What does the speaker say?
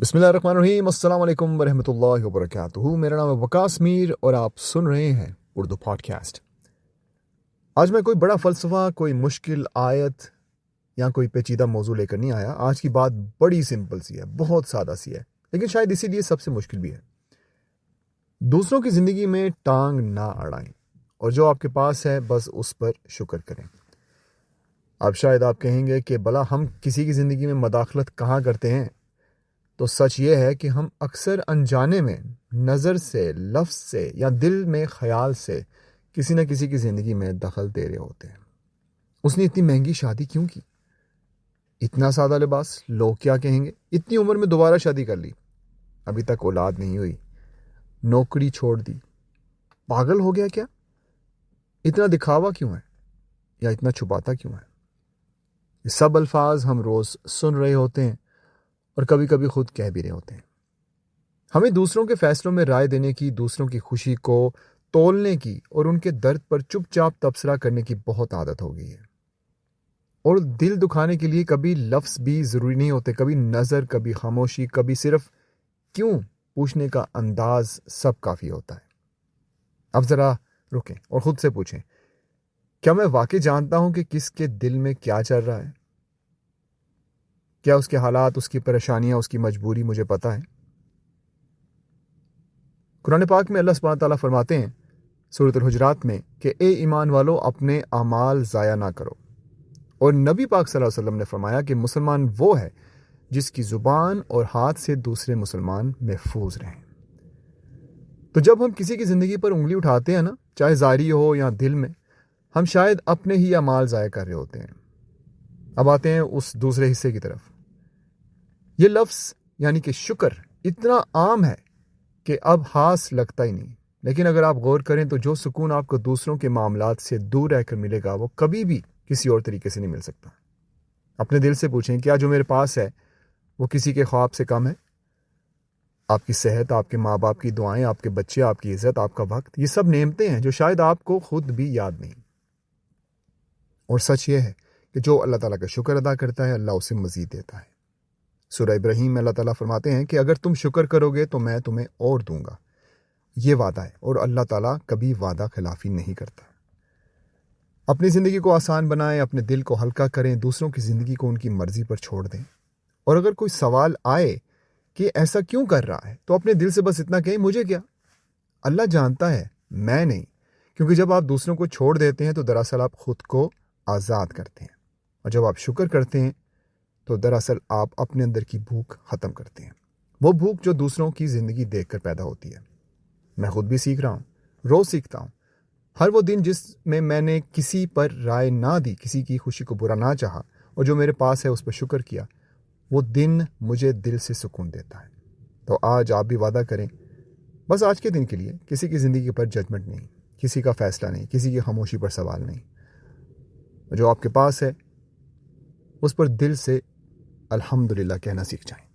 بسم اللہ الرحمن الرحیم، السلام علیکم ورحمۃ اللہ وبرکاتہ۔ میرا نام ہے وقاص میر اور آپ سن رہے ہیں اردو پوڈ کاسٹ۔ آج میں کوئی بڑا فلسفہ، کوئی مشکل آیت یا کوئی پیچیدہ موضوع لے کر نہیں آیا۔ آج کی بات بڑی سمپل سی ہے، بہت سادہ سی ہے، لیکن شاید اسی لیے سب سے مشکل بھی ہے۔ دوسروں کی زندگی میں ٹانگ نہ اڑائیں، اور جو آپ کے پاس ہے بس اس پر شکر کریں۔ اب شاید آپ کہیں گے کہ بلا ہم کسی کی زندگی میں مداخلت کہاں کرتے ہیں؟ تو سچ یہ ہے کہ ہم اکثر انجانے میں نظر سے، لفظ سے یا دل میں خیال سے کسی نہ کسی کی زندگی میں دخل دے رہے ہوتے ہیں۔ اس نے اتنی مہنگی شادی کیوں کی؟ اتنا سادہ لباس، لوگ کیا کہیں گے؟ اتنی عمر میں دوبارہ شادی کر لی، ابھی تک اولاد نہیں ہوئی، نوکری چھوڑ دی، پاگل ہو گیا کیا؟ اتنا دکھاوا کیوں ہے یا اتنا چھپاتا کیوں ہے؟ یہ سب الفاظ ہم روز سن رہے ہوتے ہیں اور کبھی کبھی خود کہہ بھی رہے ہوتے ہیں۔ ہمیں دوسروں کے فیصلوں میں رائے دینے کی، دوسروں کی خوشی کو تولنے کی اور ان کے درد پر چپ چاپ تبصرہ کرنے کی بہت عادت ہو گئی ہے۔ اور دل دکھانے کے لیے کبھی لفظ بھی ضروری نہیں ہوتے، کبھی نظر، کبھی خاموشی، کبھی صرف کیوں پوچھنے کا انداز سب کافی ہوتا ہے۔ اب ذرا رکیں اور خود سے پوچھیں، کیا میں واقعی جانتا ہوں کہ کس کے دل میں کیا چل رہا ہے؟ کیا اس کے حالات، اس کی پریشانیاں، اس کی مجبوری مجھے پتہ ہے؟ قرآن پاک میں اللہ سبحانہ تعالیٰ فرماتے ہیں سورۃ الحجرات میں کہ اے ایمان والو، اپنے اعمال ضائع نہ کرو۔ اور نبی پاک صلی اللہ علیہ وسلم نے فرمایا کہ مسلمان وہ ہے جس کی زبان اور ہاتھ سے دوسرے مسلمان محفوظ رہیں۔ تو جب ہم کسی کی زندگی پر انگلی اٹھاتے ہیں نا، چاہے ظاہری ہو یا دل میں، ہم شاید اپنے ہی اعمال ضائع کر رہے ہوتے ہیں۔ اب آتے ہیں اس دوسرے حصے کی طرف۔ یہ لفظ یعنی کہ شکر اتنا عام ہے کہ اب ہاس لگتا ہی نہیں، لیکن اگر آپ غور کریں تو جو سکون آپ کو دوسروں کے معاملات سے دور رہ کر ملے گا وہ کبھی بھی کسی اور طریقے سے نہیں مل سکتا۔ اپنے دل سے پوچھیں، کیا جو میرے پاس ہے وہ کسی کے خواب سے کم ہے؟ آپ کی صحت، آپ کے ماں باپ کی دعائیں، آپ کے بچے، آپ کی عزت، آپ کا وقت، یہ سب نعمتیں ہیں جو شاید آپ کو خود بھی یاد نہیں۔ اور سچ یہ ہے کہ جو اللہ تعالیٰ کا شکر ادا کرتا ہے اللہ اسے مزید دیتا ہے۔ سورہ ابراہیم میں اللہ تعالیٰ فرماتے ہیں کہ اگر تم شکر کرو گے تو میں تمہیں اور دوں گا۔ یہ وعدہ ہے اور اللہ تعالیٰ کبھی وعدہ خلافی نہیں کرتا۔ اپنی زندگی کو آسان بنائیں، اپنے دل کو ہلکا کریں، دوسروں کی زندگی کو ان کی مرضی پر چھوڑ دیں۔ اور اگر کوئی سوال آئے کہ ایسا کیوں کر رہا ہے تو اپنے دل سے بس اتنا کہیں، مجھے کیا؟ اللہ جانتا ہے، میں نہیں۔ کیونکہ جب آپ دوسروں کو چھوڑ دیتے ہیں تو دراصل آپ خود کو آزاد کرتے ہیں، اور جب آپ شکر کرتے ہیں تو دراصل آپ اپنے اندر کی بھوک ختم کرتے ہیں، وہ بھوک جو دوسروں کی زندگی دیکھ کر پیدا ہوتی ہے۔ میں خود بھی سیکھ رہا ہوں، روز سیکھتا ہوں۔ ہر وہ دن جس میں نے کسی پر رائے نہ دی، کسی کی خوشی کو برا نہ چاہا، اور جو میرے پاس ہے اس پر شکر کیا، وہ دن مجھے دل سے سکون دیتا ہے۔ تو آج آپ بھی وعدہ کریں، بس آج کے دن کے لیے کسی کی زندگی پر ججمنٹ نہیں، کسی کا فیصلہ نہیں، کسی کی خاموشی پر سوال نہیں۔ جو آپ کے پاس ہے اس پر دل سے الحمدللہ کہنا سیکھ جائیں۔